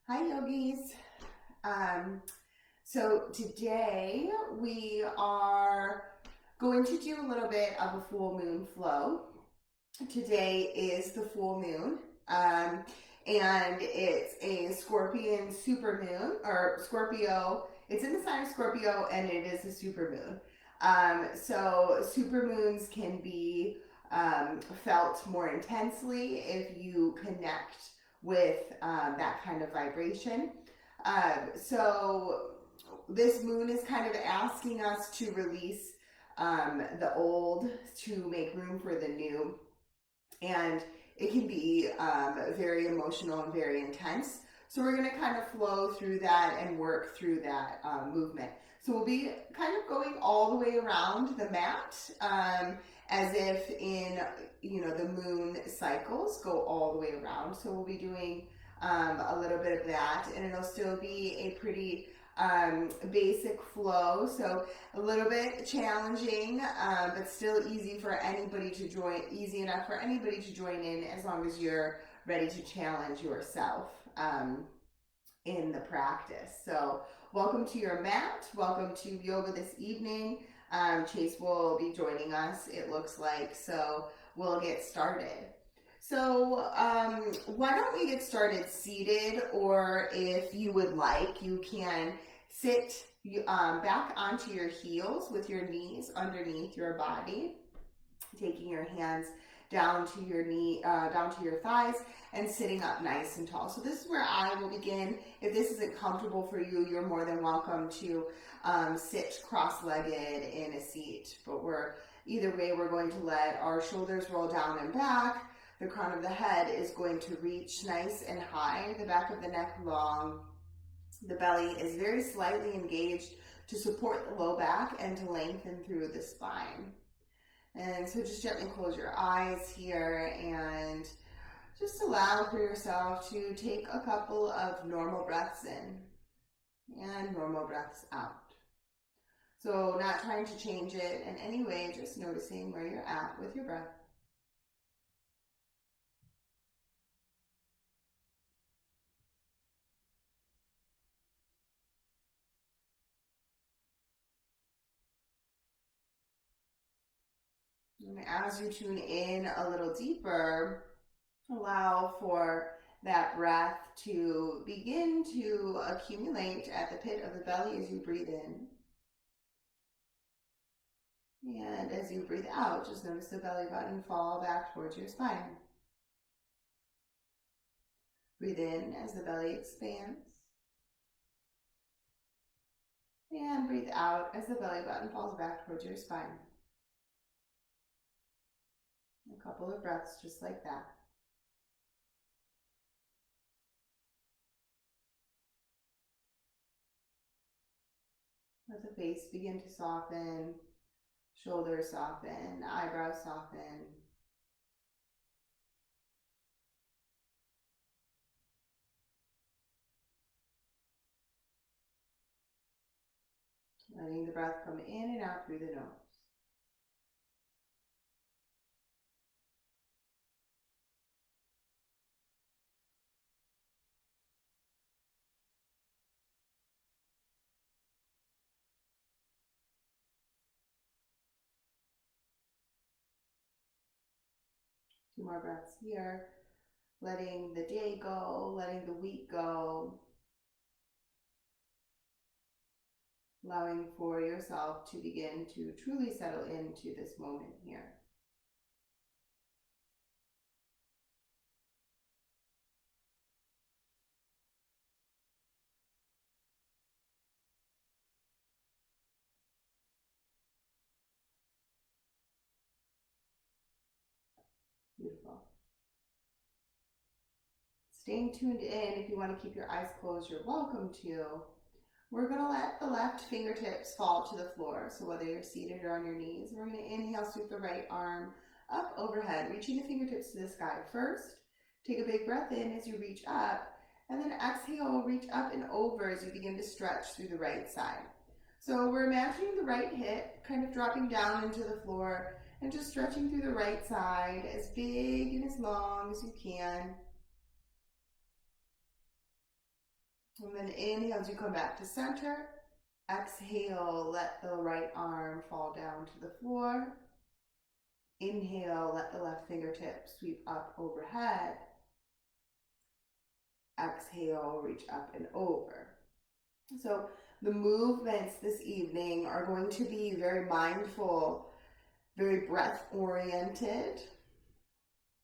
Hi, yogis. So today we are going to do a little bit of a full moon flow. Today is the full moon, and it's a Scorpion super moon or Scorpio. It's in the sign of Scorpio, and it is a super moon. So super moons can be felt more intensely if you connect with that kind of vibration. So this moon is kind of asking us to release the old to make room for the new, and it can be very emotional and very intense. So we're going to kind of flow through that and work through that movement. So we'll be kind of going all the way around the mat, as if the moon cycles go all the way around. So we'll be doing a little bit of that, and it'll still be a pretty basic flow. So a little bit challenging, but still easy for anybody to join, easy enough for anybody to join in, as long as you're ready to challenge yourself in the practice. So welcome to your mat. Welcome to yoga this evening. Chase will be joining us, it looks like, so we'll get started. So why don't we get started seated, or if you would like, you can sit back onto your heels with your knees underneath your body, taking your hands down to your down to your thighs, and sitting up nice and tall. So this is where I will begin. If this isn't comfortable for you, you're more than welcome to sit cross-legged in a seat. But either way, we're going to let our shoulders roll down and back. The crown of the head is going to reach nice and high, the back of the neck long. The belly is very slightly engaged to support the low back and to lengthen through the spine. And so just gently close your eyes here and just allow for yourself to take a couple of normal breaths in and normal breaths out. So not trying to change it in any way, just noticing where you're at with your breath. And as you tune in a little deeper, allow for that breath to begin to accumulate at the pit of the belly as you breathe in. And as you breathe out, just notice the belly button fall back towards your spine. Breathe in as the belly expands. And breathe out as the belly button falls back towards your spine. A couple of breaths just like that. Let the face begin to soften, shoulders soften, eyebrows soften. Letting the breath come in and out through the nose. Two more breaths here. Letting the day go, letting the week go. Allowing for yourself to begin to truly settle into this moment here. Beautiful. Staying tuned in, if you want to keep your eyes closed, you're welcome to. We're going to let the left fingertips fall to the floor. So whether you're seated or on your knees, we're going to inhale, sweep the right arm up overhead, reaching the fingertips to the sky first. Take a big breath in as you reach up, and then exhale, reach up and over as you begin to stretch through the right side. So we're imagining the right hip kind of dropping down into the floor and just stretching through the right side as big and as long as you can. And then inhale as you come back to center. Exhale, let the right arm fall down to the floor. Inhale, let the left fingertips sweep up overhead. Exhale, reach up and over. So the movements this evening are going to be very mindful, very breath oriented.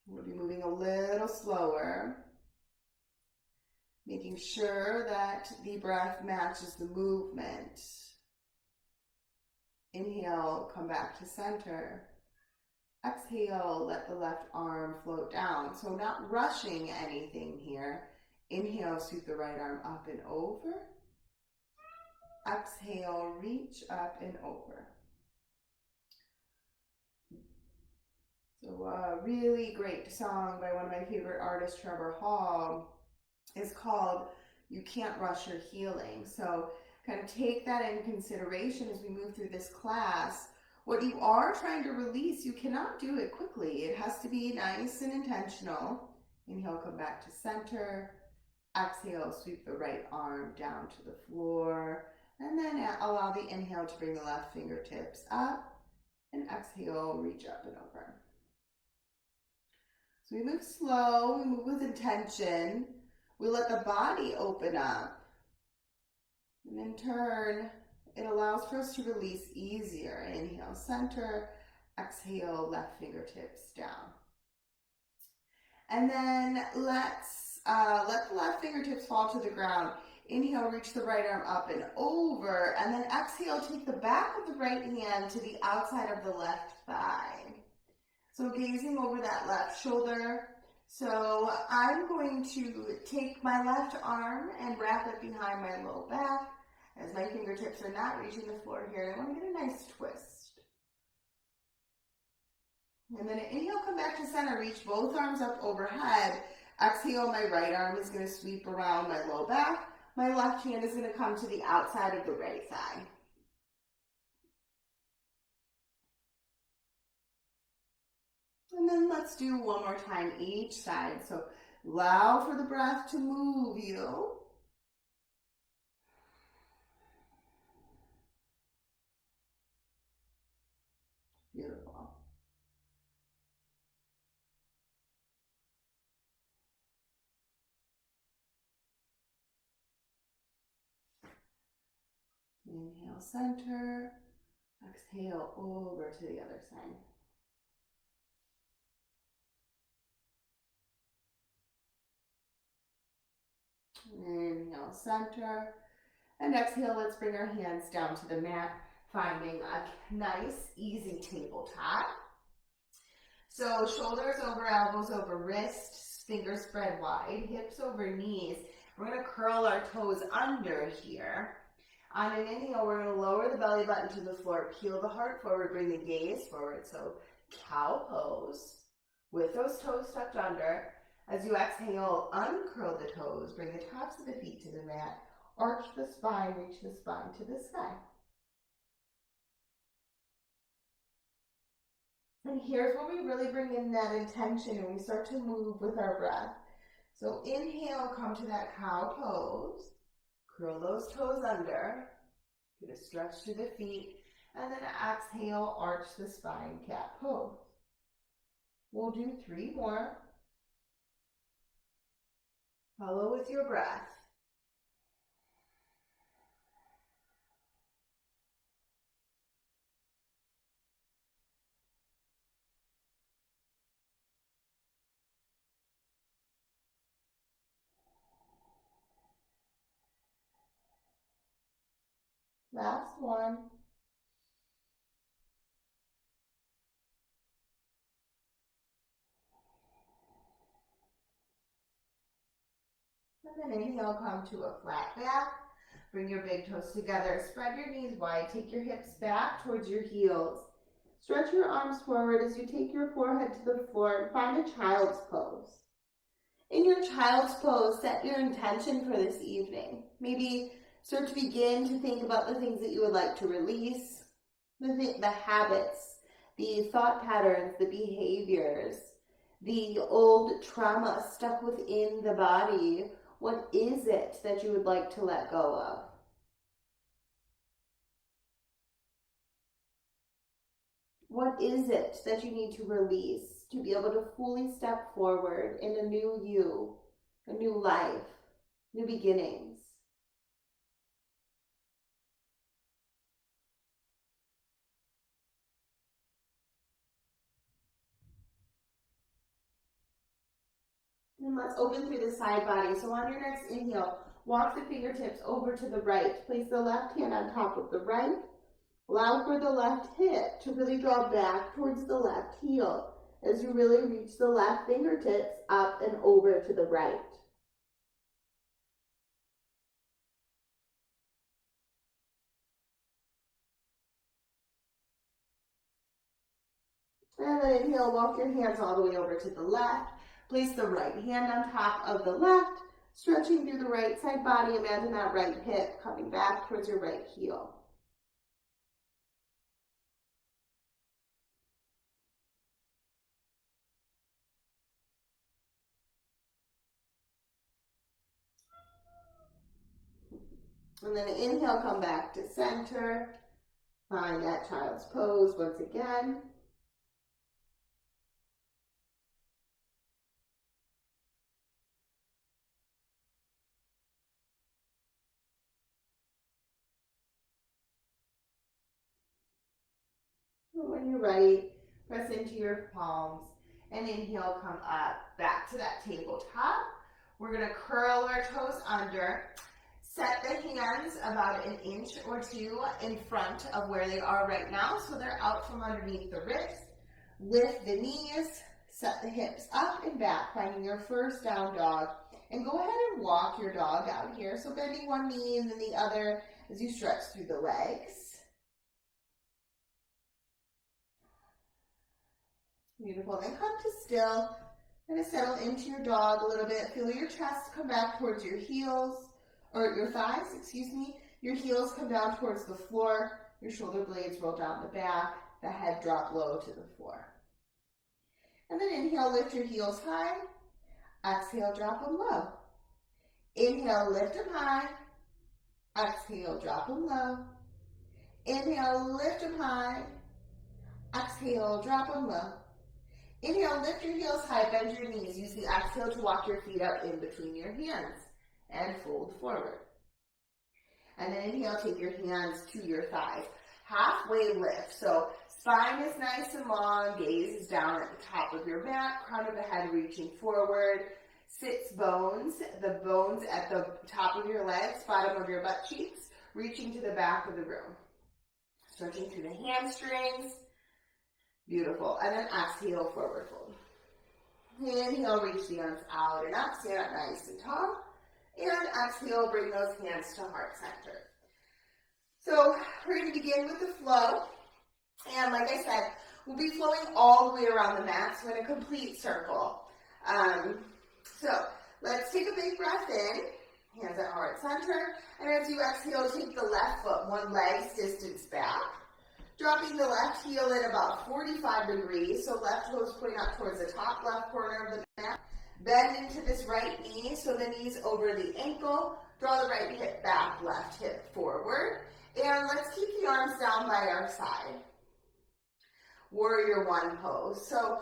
We'll be moving a little slower, making sure that the breath matches the movement. Inhale, come back to center. Exhale, let the left arm float down. So not rushing anything here. Inhale, sweep the right arm up and over. Exhale, reach up and over. So a really great song by one of my favorite artists, Trevor Hall, is called You Can't Rush Your Healing. So kind of take that in consideration as we move through this class. What you are trying to release, you cannot do it quickly. It has to be nice and intentional. Inhale, come back to center. Exhale, sweep the right arm down to the floor. And then allow the inhale to bring the left fingertips up. And exhale, reach up and over. So we move slow, we move with intention. We let the body open up. And in turn, it allows for us to release easier. Inhale, center. Exhale, left fingertips down. And then let the left fingertips fall to the ground. Inhale, reach the right arm up and over. And then exhale, take the back of the right hand to the outside of the left thigh. So gazing over that left shoulder. So I'm going to take my left arm and wrap it behind my low back as my fingertips are not reaching the floor here. I want to get a nice twist. And then inhale, come back to center, reach both arms up overhead. Exhale, my right arm is going to sweep around my low back. My left hand is going to come to the outside of the right thigh. And then let's do one more time each side. So allow for the breath to move you. Beautiful. Inhale, center. Exhale, over to the other side. Inhale, center. And exhale, let's bring our hands down to the mat, finding a nice, easy tabletop. So shoulders over, elbows over wrists, fingers spread wide, hips over knees. We're going to curl our toes under here. On an inhale, we're going to lower the belly button to the floor, peel the heart forward, bring the gaze forward. So cow pose with those toes tucked under. As you exhale, uncurl the toes, bring the tops of the feet to the mat, arch the spine, reach the spine to the sky. And here's where we really bring in that intention and we start to move with our breath. So inhale, come to that cow pose. Curl those toes under. Get a stretch through the feet. And then exhale, arch the spine, cat pose. We'll do 3 more. Follow with your breath. Last one. And then inhale, come to a flat back. Bring your big toes together. Spread your knees wide. Take your hips back towards your heels. Stretch your arms forward as you take your forehead to the floor and find a child's pose. In your child's pose, set your intention for this evening. Maybe start to begin to think about the things that you would like to release, the habits, the thought patterns, the behaviors, the old trauma stuck within the body, What is it that you would like to let go of? What is it that you need to release to be able to fully step forward in a new you, a new life, new beginnings? And let's open through the side body. So on your next inhale, walk the fingertips over to the right. Place the left hand on top of the right. Allow for the left hip to really draw back towards the left heel as you really reach the left fingertips up and over to the right. And then inhale, walk your hands all the way over to the left. Place the right hand on top of the left, stretching through the right side body. Imagine that right hip coming back towards your right heel. And then inhale, come back to center. Find that child's pose once again. And when you're ready, press into your palms and inhale, come up back to that tabletop. We're going to curl our toes under. Set the hands about an inch or two in front of where they are right now, so they're out from underneath the wrist. Lift the knees, set the hips up and back, finding your first down dog. And go ahead and walk your dog out here. So bending one knee and then the other as you stretch through the legs. Beautiful. Then come to still. Kind of settle into your dog a little bit. Feel your chest come back towards your heels. Or your thighs, excuse me. Your heels come down towards the floor. Your shoulder blades roll down the back. The head drop low to the floor. And then inhale, lift your heels high. Exhale, drop them low. Inhale, lift them high. Exhale, drop them low. Inhale, lift them high. Exhale, drop them low. Inhale, lift your heels high, bend your knees. Use the exhale to walk your feet up in between your hands. And fold forward. And then inhale, take your hands to your thighs. Halfway lift. So spine is nice and long, gaze is down at the top of your back, crown of the head reaching forward. Sits bones, the bones at the top of your legs, bottom of your butt cheeks, reaching to the back of the room. Stretching through the hamstrings. Beautiful. And then exhale, forward fold. Inhale, reach the arms out and up, stand up nice and tall. And exhale, bring those hands to heart center. So we're going to begin with the flow. And like I said, we'll be flowing all the way around the mat, so in a complete circle. So let's take a big breath in, hands at heart center. And as you exhale, take the left foot one leg's distance back. Dropping the left heel in about 45 degrees, so left toes pointing up towards the top left corner of the mat. Bend into this right knee, so the knee's over the ankle. Draw the right hip back, left hip forward. And let's keep the arms down by our side. Warrior one pose. So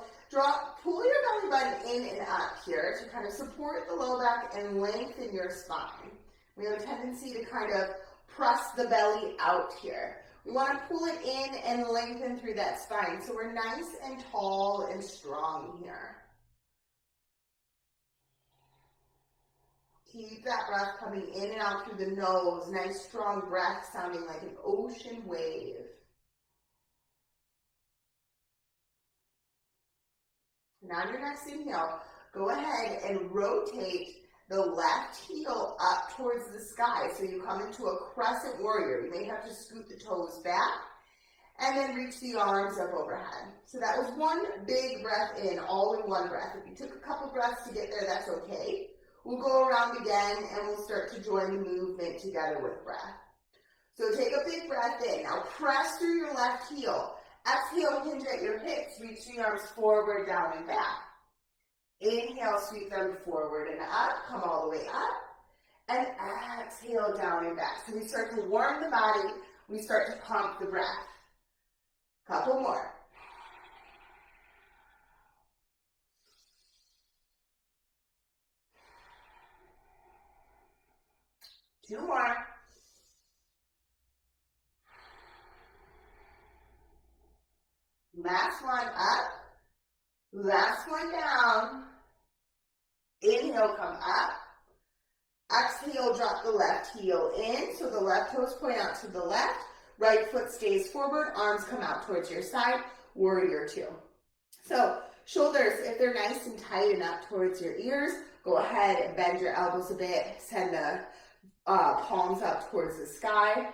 pull your belly button in and up here to kind of support the low back and lengthen your spine. We have a tendency to kind of press the belly out here. We want to pull it in and lengthen through that spine. So we're nice and tall and strong here. Keep that breath coming in and out through the nose. Nice strong breath sounding like an ocean wave. And on your next inhale, go ahead and rotate the left heel up towards the sky. So you come into a crescent warrior. You may have to scoot the toes back and then reach the arms up overhead. So that was one big breath in, all in one breath. If you took a couple breaths to get there, that's okay. We'll go around again and we'll start to join the movement together with breath. So take a big breath in. Now press through your left heel. Exhale, hinge at your hips. Reach the arms forward, down, and back. Inhale, sweep them forward and up. Come all the way up. and exhale down and back. So we start to warm the body, we start to pump the breath. Couple more. Two more. Last one up. Last one down. Inhale, come up. Exhale, drop the left heel in. So the left toes point out to the left. Right foot stays forward. Arms come out towards your side. Warrior two. So shoulders, if they're nice and tight and up towards your ears, go ahead and bend your elbows a bit. Send the palms up towards the sky.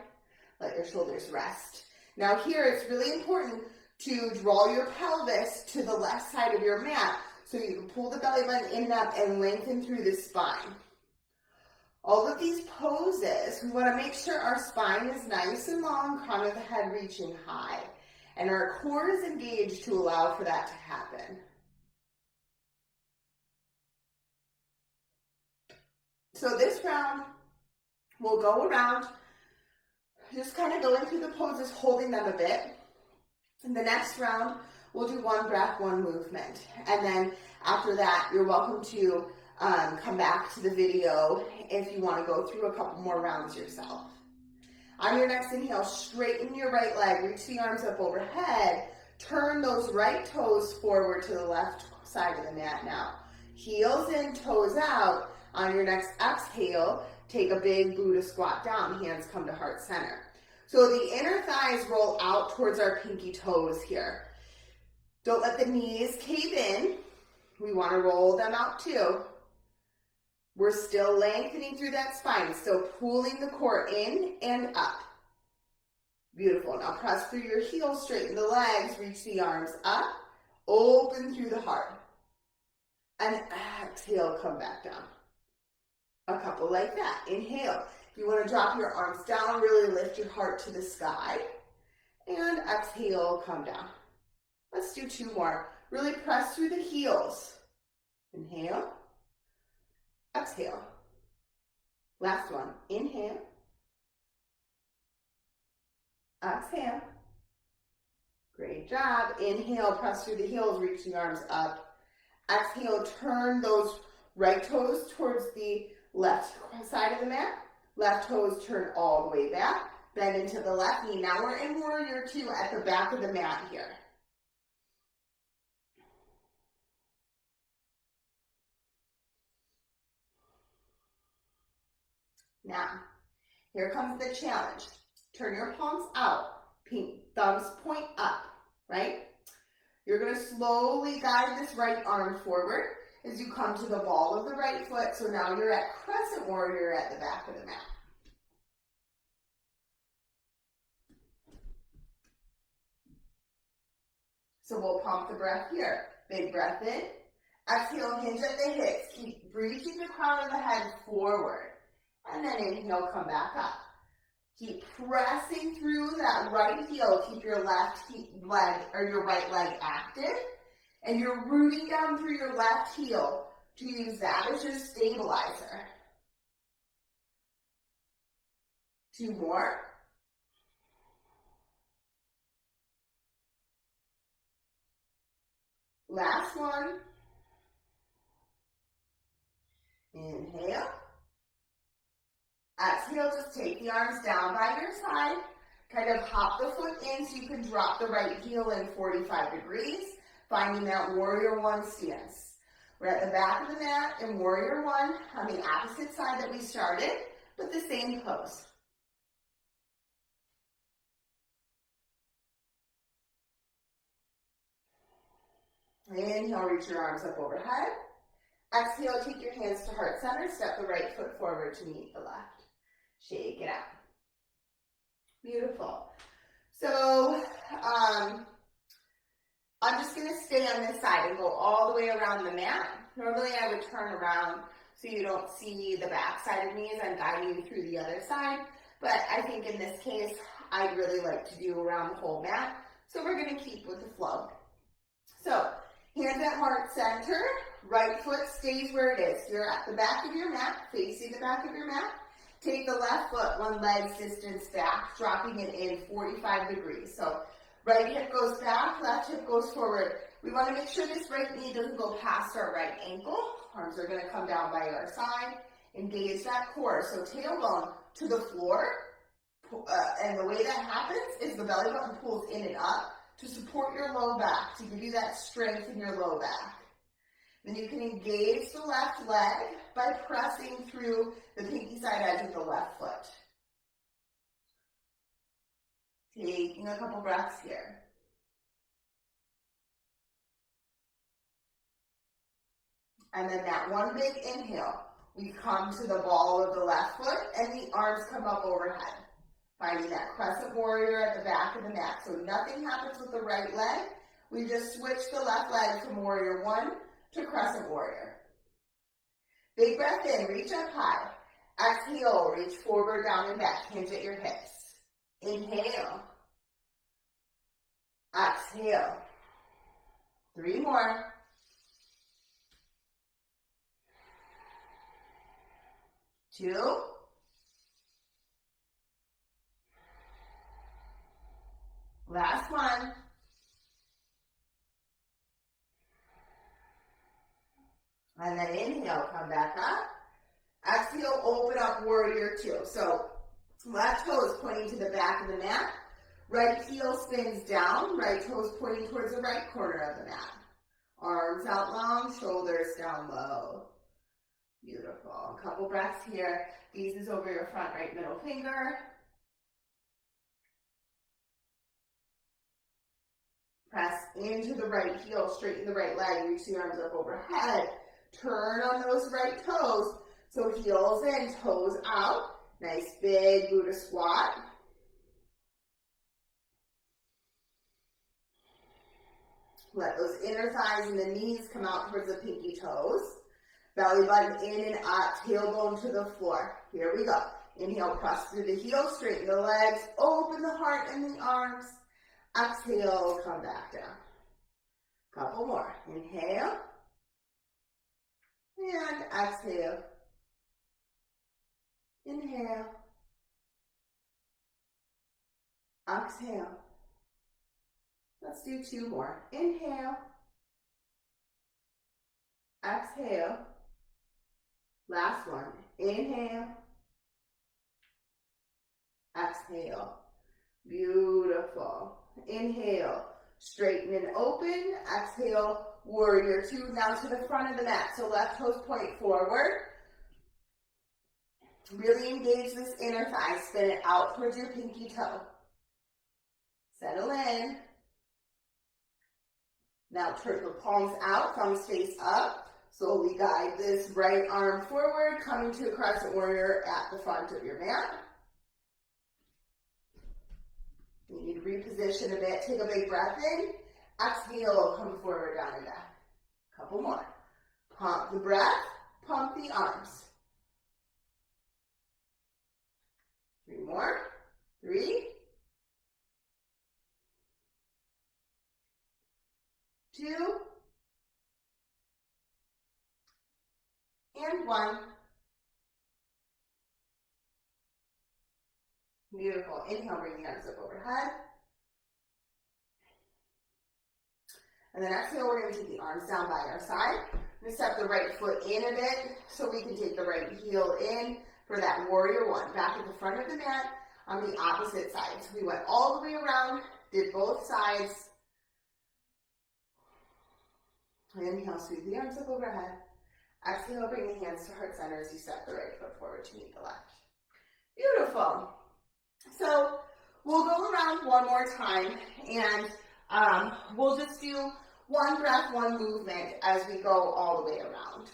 Let your shoulders rest. Now here, it's really important to draw your pelvis to the left side of your mat so you can pull the belly button in and up and lengthen through the spine. All of these poses, we want to make sure our spine is nice and long, crown of the head reaching high, and our core is engaged to allow for that to happen. So this round, we'll go around, just kind of going through the poses, holding them a bit. In the next round, we'll do one breath, one movement. And then after that, you're welcome to come back to the video if you want to go through a couple more rounds yourself. On your next inhale, straighten your right leg, reach the arms up overhead, turn those right toes forward to the left side of the mat now. Heels in, toes out. On your next exhale, take a big Buddha squat down, hands come to heart center. So the inner thighs roll out towards our pinky toes here. Don't let the knees cave in. We want to roll them out too. We're still lengthening through that spine, still pulling the core in and up. Beautiful. Now press through your heels, straighten the legs, reach the arms up, open through the heart. And exhale, come back down. A couple like that. Inhale. If you want to drop your arms down, really lift your heart to the sky. And exhale, come down. Let's do two more. Really press through the heels. Inhale. Exhale. Last one. Inhale. Exhale. Great job. Inhale, press through the heels, reach the arms up. Exhale, turn those right toes towards the left side of the mat. Left toes turn all the way back. Bend into the left knee. Now we're in warrior two at the back of the mat here. Now, here comes the challenge. Turn your palms out. Thumbs point up, right? You're going to slowly guide this right arm forward as you come to the ball of the right foot. So now you're at crescent warrior at the back of the mat. So we'll pump the breath here. Big breath in. Exhale, hinge at the hips. Keep reaching the crown of the head forward. And then inhale, come back up. Keep pressing through that right heel. Keep your left leg or your right leg active. And you're rooting down through your left heel to use that as your stabilizer. Two more. Last one. Inhale. Exhale, just take the arms down by your side. Kind of hop the foot in so you can drop the right heel in 45 degrees, finding that warrior one stance. We're at the back of the mat in warrior one on the opposite side that we started, but the same pose. Inhale, reach your arms up overhead. Exhale, take your hands to heart center, step the right foot forward to meet the left. Shake it out. Beautiful. So, I'm just going to stay on this side and go all the way around the mat. Normally I would turn around so you don't see the back side of me as I'm guiding you through the other side. But I think in this case, I'd really like to do around the whole mat. So we're going to keep with the flow. So, hands at heart center, Right foot stays where it is. You're at the back of your mat, facing the back of your mat. Take the left foot one leg's distance back, dropping it in 45 degrees. So right hip goes back, left hip goes forward. We want to make sure this right knee doesn't go past our right ankle. Arms are going to come down by our side. Engage that core. So tailbone to the floor. And the way that happens is the belly button pulls in and up to support your low back, to give you that strength in your low back. Then you can engage the left leg by pressing through the pinky side edge of the left foot. Taking a couple breaths here. And then that one big inhale, we come to the ball of the left foot and the arms come up overhead. Finding that crescent warrior at the back of the mat. So nothing happens with the right leg. We just switch the left leg from warrior one to crescent warrior. Big breath in, reach up high. Exhale, reach forward, down and back. Hinge at your hips. Inhale. Exhale. 3 more. Two. Last one. And then inhale, come back up. Exhale, open up warrior two. So left toe is pointing to the back of the mat. Right heel spins down. Right toe is pointing towards the right corner of the mat. Arms out long, shoulders down low. Beautiful. A couple breaths here. Gaze is over your front right middle finger. Press into the right heel, straighten the right leg, reach the arms up overhead. Turn on those right toes. So heels in, toes out. Nice big Buddha squat. Let those inner thighs and the knees come out towards the pinky toes. Belly button in and up, tailbone to the floor. Here we go. Inhale, press through the heels, straighten the legs, open the heart and the arms. Exhale, come back down. Couple more. Inhale. And exhale. Inhale. Exhale. Let's do 2 more. Inhale. Exhale. Last one. Inhale. Exhale. Beautiful. Inhale. Straighten and open. Exhale. Warrior two. Now to the front of the mat. So left toes point forward. Really engage this inner thigh. Spin it out towards your pinky toe. Settle in. Now turn the palms out, thumbs face up. Slowly guide this right arm forward, coming to a crescent warrior at the front of your mat. You need to reposition a bit. Take a big breath in. Exhale, come forward, down and back. Couple more. Pump the breath, pump the arms. 3 more. 3. 2. And 1. Beautiful. Inhale, bring the arms up overhead. And then exhale, we're going to take the arms down by our side. We're going to step the right foot in a bit so we can take the right heel in for that warrior one. Back at the front of the mat on the opposite side. So we went all the way around, did both sides. Inhale, sweep the arms up overhead. Exhale, bring the hands to heart center as you step the right foot forward to meet the left. Beautiful. So we'll go around one more time and we'll just do one breath, one movement as we go all the way around.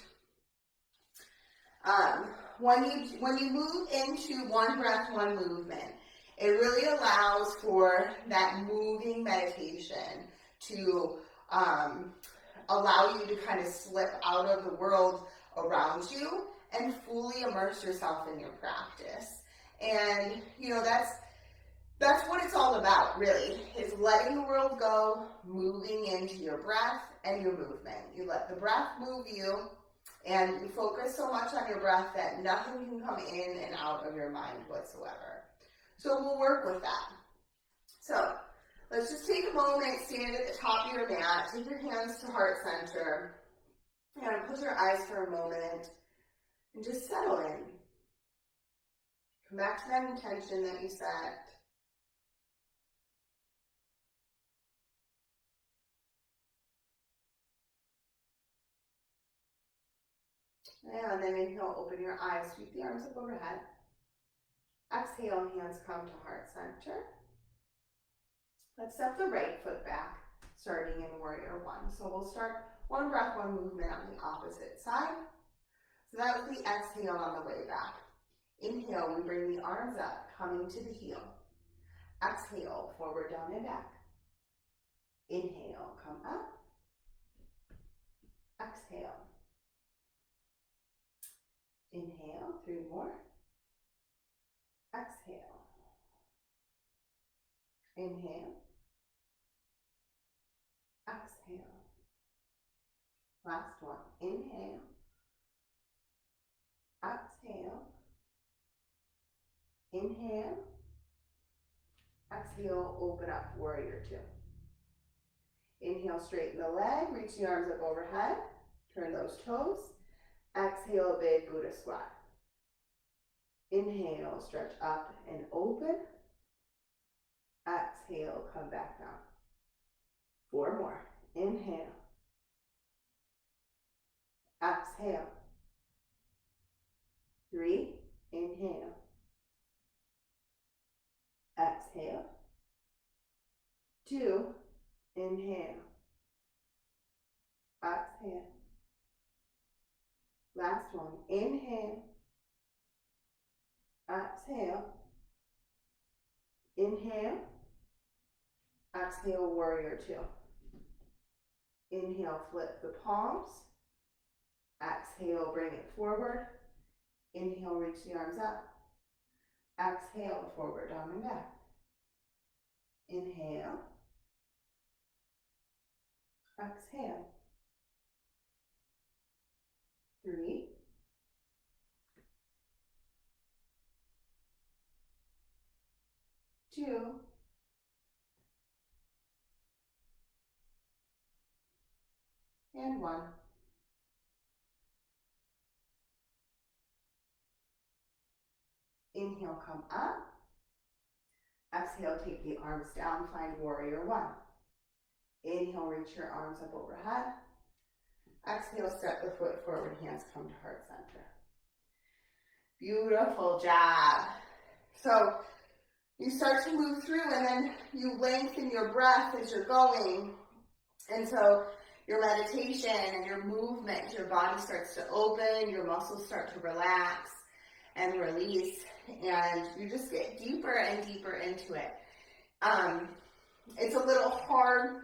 When you move into one breath, one movement, it really allows for that moving meditation to allow you to kind of slip out of the world around you and fully immerse yourself in your practice. And, you know, That's what it's all about, really, is letting the world go, moving into your breath and your movement. You let the breath move you, and you focus so much on your breath that nothing can come in and out of your mind whatsoever. So we'll work with that. So let's just take a moment, stand at the top of your mat, take your hands to heart center, and close your eyes for a moment, and just settle in. Come back to that intention that you set. And then inhale, open your eyes, sweep the arms up overhead. Exhale, hands come to heart center. Let's step the right foot back, starting in warrior one. So we'll start one breath, one movement on the opposite side. So that was the exhale on the way back. Inhale, we bring the arms up, coming to the heel. Exhale, forward, down, and back. Inhale, come up. Exhale. Inhale, 3 more. Exhale. Inhale. Exhale. Last one. Inhale. Exhale. Inhale. Exhale, open up, warrior two. Inhale, straighten the leg, reach the arms up overhead, turn those toes. Exhale, big Buddha squat. Inhale, stretch up and open. Exhale, come back down. 4 more. Inhale. Exhale. 3. Inhale. Exhale. 2. Inhale. Exhale. Last one. Inhale. Exhale. Inhale. Exhale, warrior two. Inhale, flip the palms. Exhale, bring it forward. Inhale, reach the arms up. Exhale, forward, down and back. Inhale. Exhale. 3. 2. And 1. Inhale, come up. Exhale, take the arms down, find warrior one. Inhale, reach your arms up overhead. Exhale, step the foot forward, hands come to heart center. Beautiful job. So you start to move through and then you lengthen your breath as you're going. And so your meditation and your movement, your body starts to open, your muscles start to relax and release, and you just get deeper and deeper into it. It's a little hard,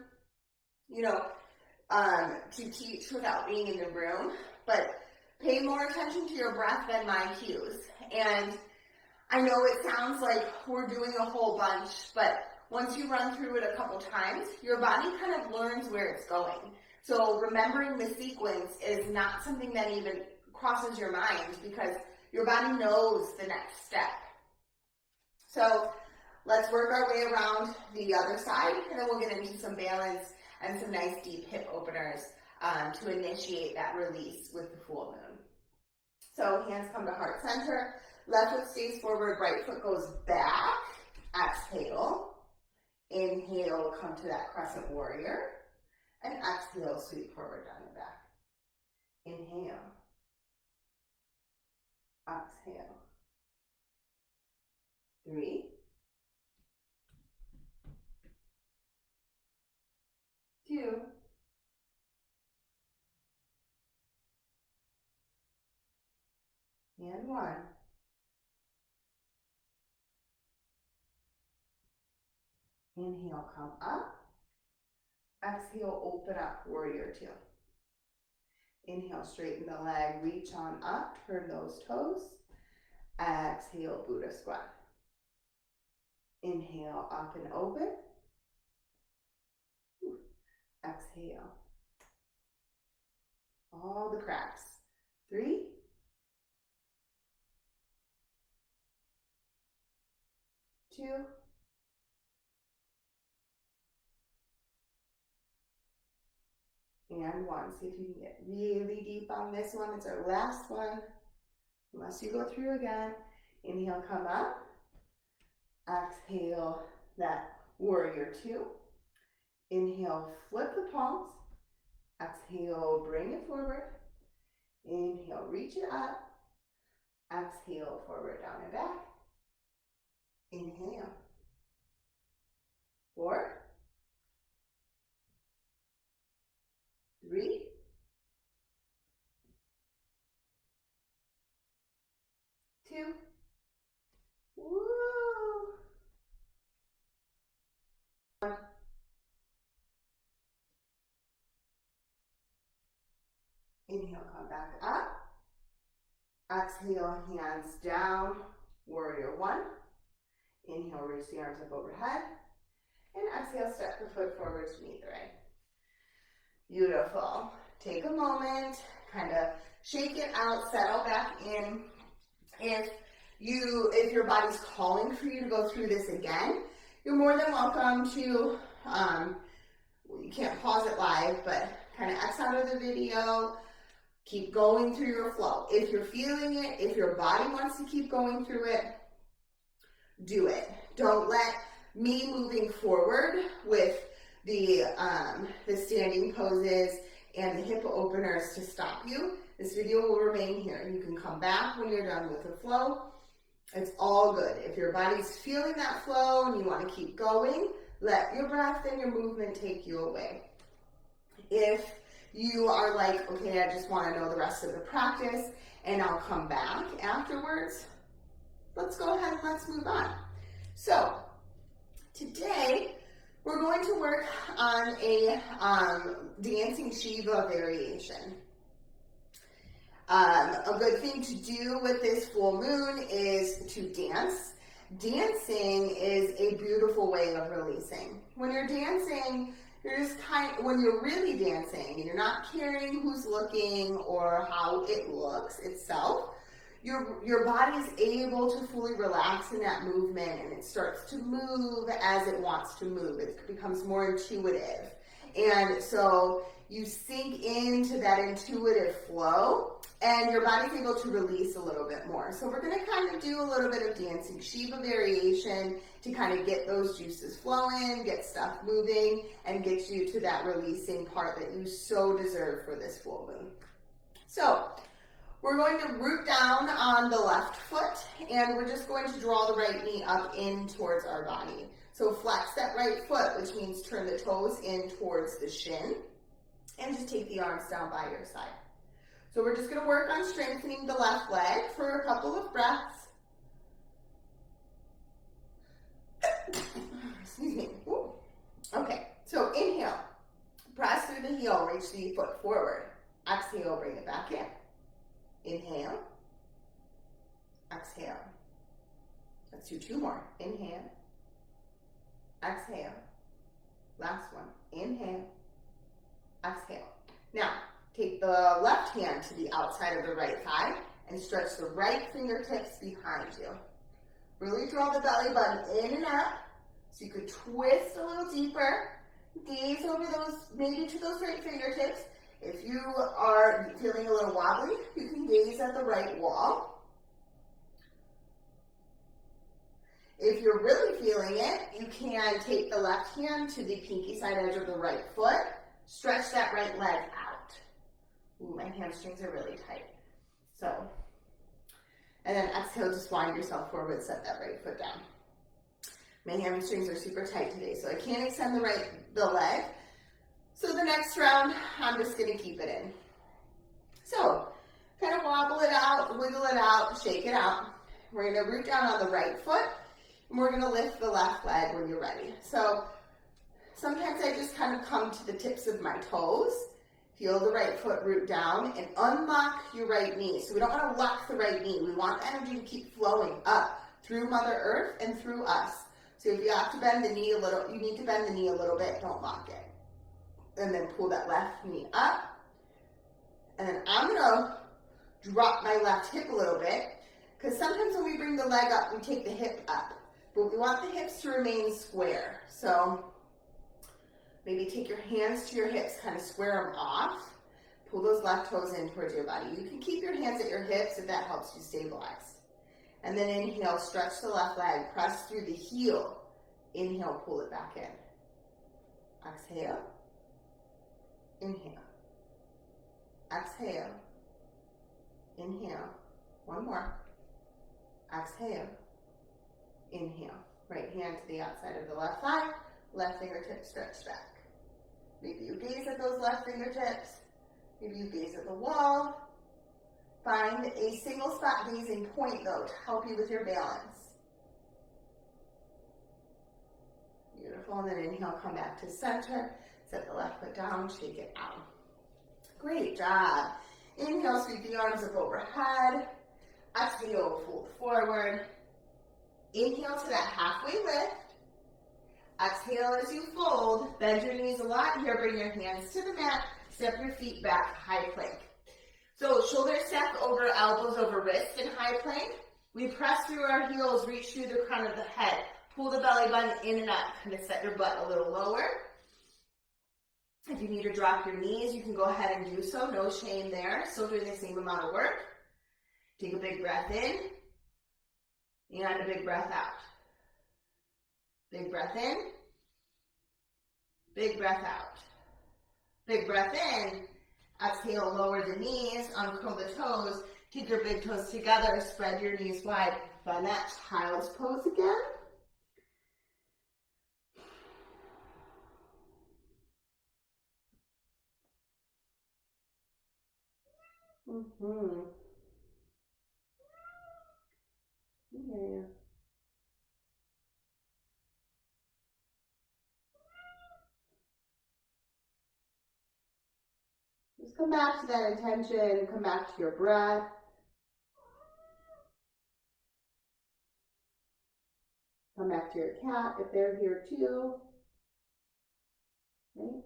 to teach without being in the room, but pay more attention to your breath than my cues. And I know it sounds like we're doing a whole bunch, but once you run through it a couple times, your body kind of learns where it's going. So remembering the sequence is not something that even crosses your mind because your body knows the next step. So let's work our way around the other side, and then we'll get into some balance and some nice deep hip openers to initiate that release with the full moon. So hands come to heart center, left foot stays forward, right foot goes back, exhale, inhale, come to that crescent warrior, and exhale, sweep forward, down and back. Inhale, exhale, 3, 2, and 1. Inhale, come up. Exhale, open up, warrior two. Inhale, straighten the leg, reach on up, turn those toes. Exhale, Buddha squat. Inhale, up and open. Exhale. All the cracks. 3, 2, and 1. See if you can get really deep on this one. It's our last one. Unless you go through again. Inhale, come up. Exhale, that warrior 2. Inhale, flip the palms. Exhale, bring it forward. Inhale, reach it up. Exhale, forward, down and back. Inhale. 4, 3, 2. Woo! 1. Inhale, come back up. Exhale, hands down, warrior 1. Inhale, reach the arms up overhead. And exhale, step the foot forward to meet the right. Beautiful. Take a moment, kind of shake it out, settle back in. If your body's calling for you to go through this again, you're more than welcome to, you can't pause it live, but kind of X out of the video, keep going through your flow. If you're feeling it, if your body wants to keep going through it, do it. Don't let me moving forward with the standing poses and the hip openers to stop you. This video will remain here. You can come back when you're done with the flow. It's all good. If your body's feeling that flow and you want to keep going, let your breath and your movement take you away. If you are like, okay, I just want to know the rest of the practice and I'll come back afterwards, let's go ahead and let's move on. So today we're going to work on a dancing Shiva variation. A good thing to do with this full moon is to dance. Dancing is a beautiful way of releasing. When you're dancing, when you're really dancing and you're not caring who's looking or how it looks itself, your body is able to fully relax in that movement and it starts to move as it wants to move. It becomes more intuitive. And so you sink into that intuitive flow and your body's able to release a little bit more. So we're going to kind of do a little bit of dancing Shiva variation to kind of get those juices flowing, get stuff moving, and get you to that releasing part that you so deserve for this full moon. So we're going to root down on the left foot and we're just going to draw the right knee up in towards our body. So flex that right foot, which means turn the toes in towards the shin and just take the arms down by your side. So we're just going to work on strengthening the left leg for a couple of breaths. Excuse me. Ooh. Okay, so inhale. Press through the heel, reach the foot forward. Exhale, bring it back in. Inhale. Exhale. Let's do 2 more. Inhale. Exhale. Last one. Inhale. Exhale. Now, take the left hand to the outside of the right thigh and stretch the right fingertips behind you. Really draw the belly button in and up so you could twist a little deeper. Gaze over those, maybe to those right fingertips. If you are feeling a little wobbly, you can gaze at the right wall. If you're really feeling it, you can take the left hand to the pinky side edge of the right foot. Stretch that right leg out. Ooh, my hamstrings are really tight. So, and then exhale, just wind yourself forward, set that right foot down. My hamstrings are super tight today, so I can't extend the leg. So the next round, I'm just gonna keep it in. So, kind of wobble it out, wiggle it out, shake it out. We're gonna root down on the right foot, and we're gonna lift the left leg when you're ready. So, sometimes I just kind of come to the tips of my toes, feel the right foot root down, and unlock your right knee. So we don't wanna lock the right knee. We want the energy to keep flowing up through Mother Earth and through us. So if you have to bend the knee a little, you need to bend the knee a little bit, don't lock it. And then pull that left knee up. And then I'm gonna drop my left hip a little bit, because sometimes when we bring the leg up, we take the hip up. But we want the hips to remain square. So maybe take your hands to your hips, kind of square them off. Pull those left toes in towards your body. You can keep your hands at your hips if that helps you stabilize. And then inhale, stretch the left leg, press through the heel. Inhale, pull it back in. Exhale. Inhale. Exhale. Inhale. One more. Exhale. Inhale. Right hand to the outside of the left thigh. Left fingertips stretch back. Maybe you gaze at those left fingertips. Maybe you gaze at the wall. Find a single spot gazing point though to help you with your balance. Beautiful. And then inhale, come back to center. Set the left foot down, shake it out. Great job. Inhale, sweep the arms up overhead. Exhale, fold forward. Inhale to that halfway lift. Exhale as you fold. Bend your knees a lot here. Bring your hands to the mat. Step your feet back, high plank. So shoulders stack over, elbows over wrists in high plank. We press through our heels, reach through the crown of the head. Pull the belly button in and up. Kind of set your butt a little lower. If you need to drop your knees, you can go ahead and do so. No shame there. Still doing the same amount of work. Take a big breath in and a big breath out. Big breath in. Big breath out. Big breath in. Exhale, lower the knees, uncurl the toes. Keep your big toes together. Spread your knees wide. Find that child's pose again. Yeah. Just come back to that intention, come back to your breath. Come back to your cat if they're here too. Right?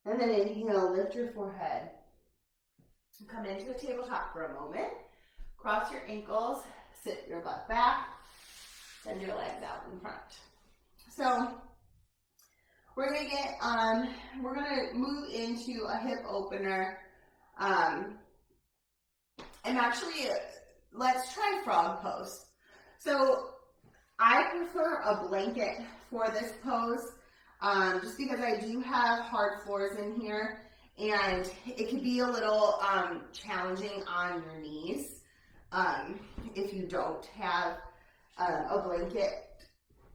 And then inhale, lift your forehead. Come into a tabletop for a moment. Cross your ankles, sit your butt back, send your legs out in front. So we're gonna move into a hip opener. And actually, let's try frog pose. So I prefer a blanket for this pose, just because I do have hard floors in here, and it can be a little challenging on your knees if you don't have a blanket.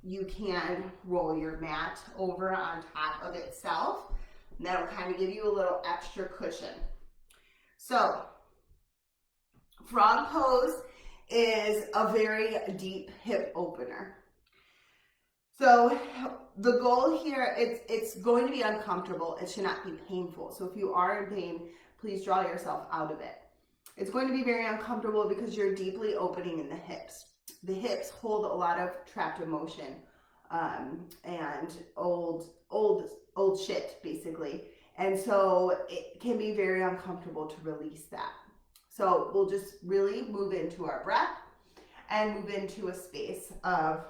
You can roll your mat over on top of itself, and that'll kind of give you a little extra cushion. So frog pose is a very deep hip opener. So the goal here, it's going to be uncomfortable. It should not be painful. So if you are in pain, please draw yourself out of it. It's going to be very uncomfortable because you're deeply opening in the hips. The hips hold a lot of trapped emotion and old shit, basically. And so it can be very uncomfortable to release that. So we'll just really move into our breath and move into a space of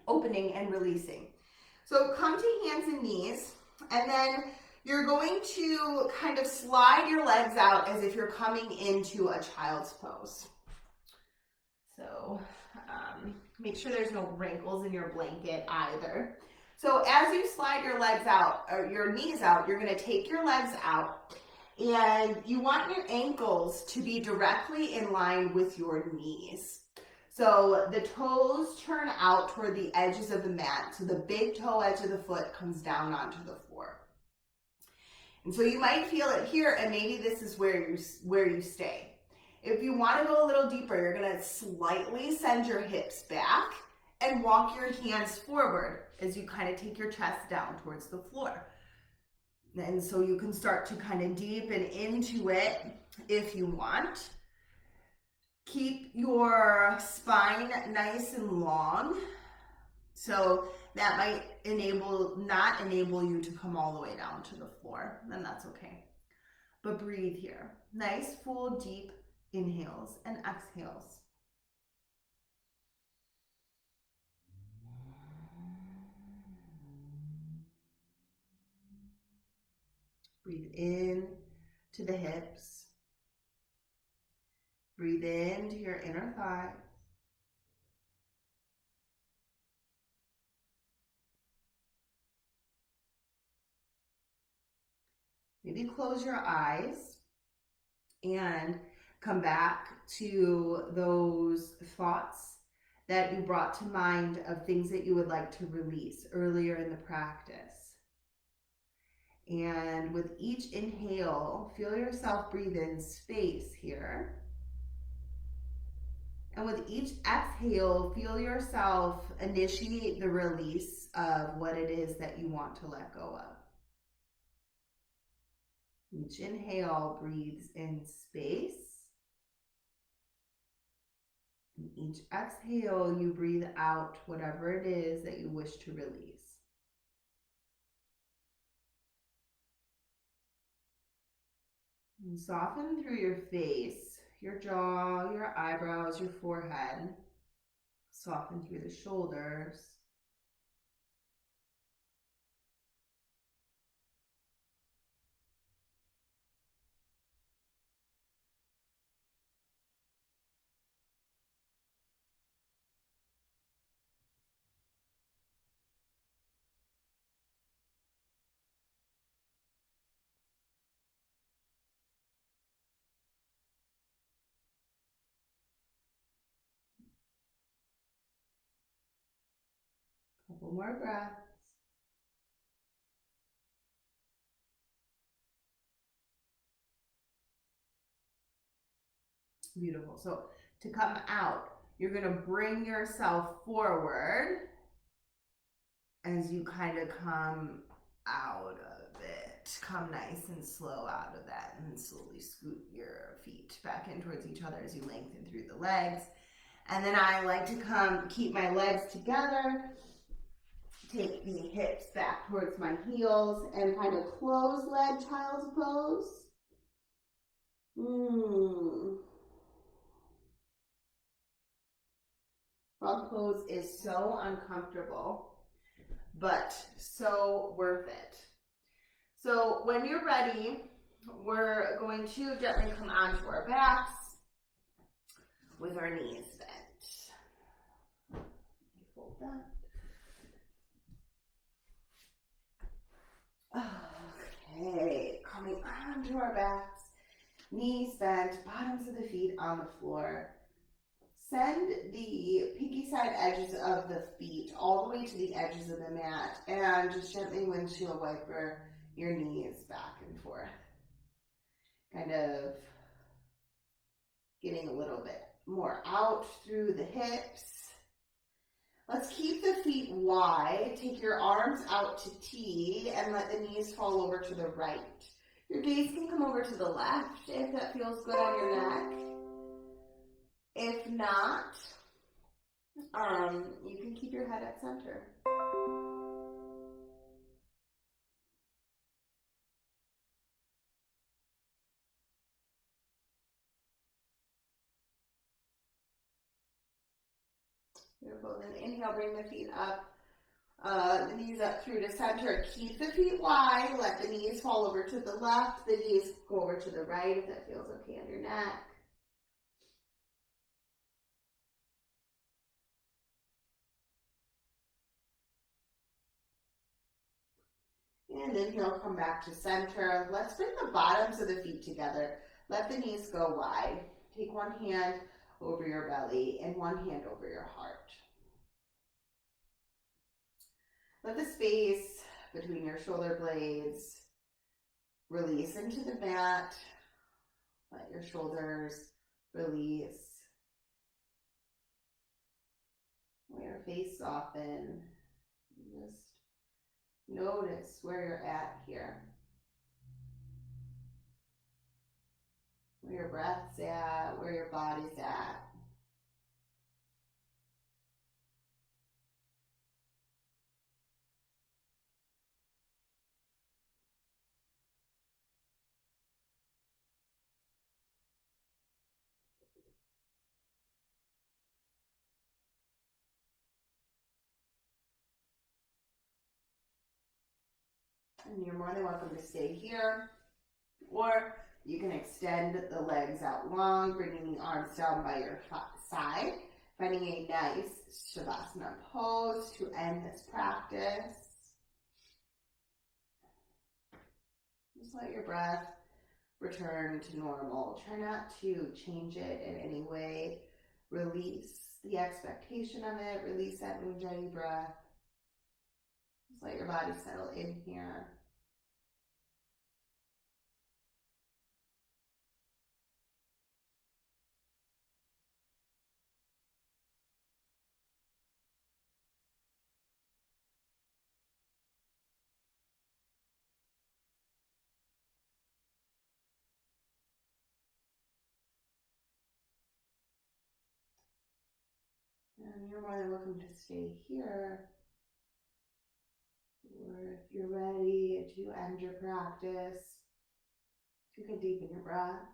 opening and releasing. So come to hands and knees, and then you're going to kind of slide your legs out as if you're coming into a child's pose. So make sure there's no wrinkles in your blanket either. So as you slide your legs out, or your knees out, you're going to take your legs out, and you want your ankles to be directly in line with your knees. So the toes turn out toward the edges of the mat. So the big toe edge of the foot comes down onto the floor. And so you might feel it here, and maybe this is where you stay. If you want to go a little deeper, you're going to slightly send your hips back and walk your hands forward as you kind of take your chest down towards the floor. And so you can start to kind of deepen into it if you want. Keep your spine nice and long. So that might not enable you to come all the way down to the floor, then that's okay. But breathe here. Nice, full, deep inhales and exhales. Breathe in to the hips. Breathe into your inner thighs. Maybe close your eyes and come back to those thoughts that you brought to mind of things that you would like to release earlier in the practice. And with each inhale, feel yourself breathe in space here. And with each exhale, feel yourself initiate the release of what it is that you want to let go of. Each inhale breathes in space. And each exhale, you breathe out whatever it is that you wish to release. And soften through your face, your jaw, your eyebrows, your forehead. Soften through the shoulders. Couple more breaths. Beautiful. So to come out, you're going to bring yourself forward as you kind of come out of it. Come nice and slow out of that and slowly scoot your feet back in towards each other as you lengthen through the legs. And then I like to keep my legs together, take the hips back towards my heels, and kind of close leg child's pose. Frog pose is so uncomfortable, but so worth it. So when you're ready, we're going to gently come onto our backs with our knees bent. Hold that. Okay, coming onto our backs, knees bent, bottoms of the feet on the floor. Send the pinky side edges of the feet all the way to the edges of the mat and just gently windshield wiper your knees back and forth. Kind of getting a little bit more out through the hips. Let's keep the feet wide. Take your arms out to T and let the knees fall over to the right. Your gaze can come over to the left if that feels good on your neck. If not, you can keep your head at center. Beautiful. Then inhale, bring the feet up, the knees up through to center. Keep the feet wide. Let the knees fall over to the left. The knees go over to the right if that feels okay on your neck. And inhale, come back to center. Let's bring the bottoms of the feet together. Let the knees go wide. Take one hand over your belly and one hand over your heart. Let the space between your shoulder blades release into the mat. Let your shoulders release. Let your face soften. Just notice where you're at here. where your breath's at, where your body's at. And you're more than welcome to stay here, or you can extend the legs out long, bringing the arms down by your side, finding a nice Shavasana pose to end this practice. Just let your breath return to normal. Try not to change it in any way. Release the expectation of it. Release that Ujjayi breath. Just let your body settle in here. And you're more than welcome to stay here. Or if you're ready to end your practice, you can deepen your breath.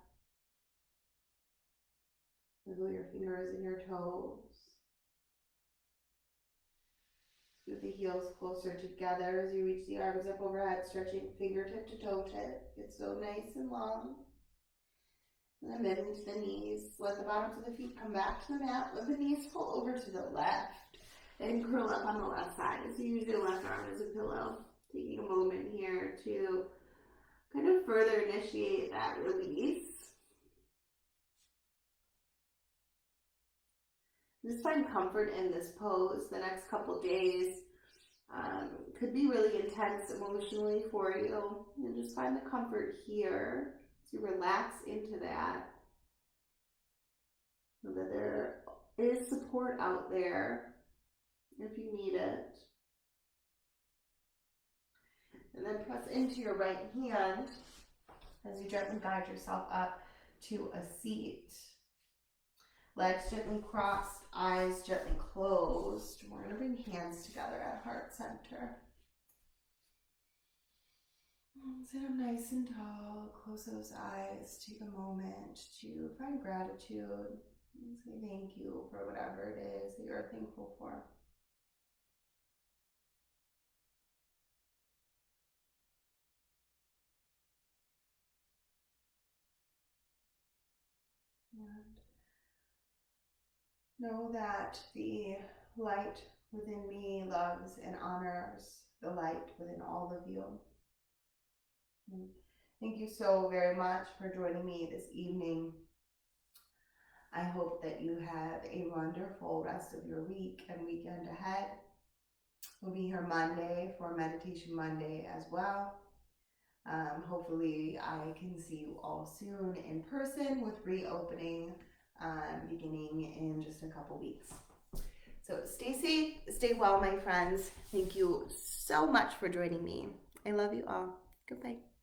Wiggle your fingers and your toes. Scoot the heels closer together as you reach the arms up overhead, stretching fingertip to toe tip. Get so nice and long. And then bend into the knees. Let the bottoms of the feet come back to the mat. Let the knees pull over to the left. And curl up on the left side as you use your left arm as a pillow. Taking a moment here to kind of further initiate that release. Just find comfort in this pose. The next couple days could be really intense emotionally for you. And just find the comfort here to relax into that. So that there is support out there if you need it. And then press into your right hand as you gently guide yourself up to a seat. Legs gently crossed, eyes gently closed. We're going to bring hands together at heart center. Sit up nice and tall, close those eyes, take a moment to find gratitude and say thank you for whatever it is that you're thankful for. And know that the light within me loves and honors the light within all of you. And thank you so very much for joining me this evening. I hope that you have a wonderful rest of your week and weekend ahead. We'll be here Monday for Meditation Monday as well. Hopefully I can see you all soon in person with reopening beginning in just a couple weeks. So stay safe, stay well, my friends. Thank you so much for joining me. I love you all. Goodbye.